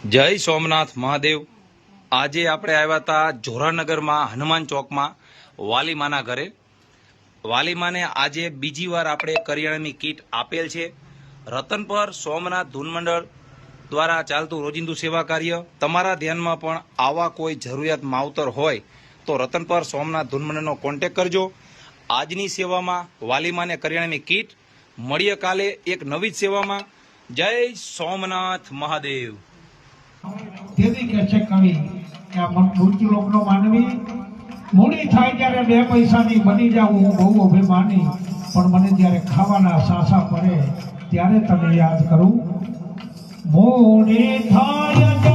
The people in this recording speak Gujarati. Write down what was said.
જય સોમનાથ મહાદેવ। આજે આપણે આવ્યા હતા જોરાનગરમાં હનુમાન ચોકમાં વાલીમાના ઘરે। વાલીમાને આજે બીજી વાર આપણે કરિયાણાની કીટ આપેલ છે। રતનપર સોમનાથ ધૂન મંડળ દ્વારા ચાલતું રોજિંદુ સેવા કાર્ય। તમારા ધ્યાનમાં પણ આવા કોઈ જરૂરિયાત માવતર હોય તો રતનપર સોમનાથ ધૂન મંડળનો કોન્ટેક કરજો। આજની સેવામાં વાલીમાને કરિયાણાની કીટ। મળીએ કાલે એક નવી જ સેવામાં। જય સોમનાથ મહાદેવ। તેથી કે છે કવિ કે આ મૃત્યુ લોકનો માનવી મૂડી થાય ત્યારે બે પૈસાની બની જાઉં હું બહુ અભિમાની, પણ મને જ્યારે ખાવાના સાસા પડે ત્યારે તને યાદ કરું। મૂડી થાય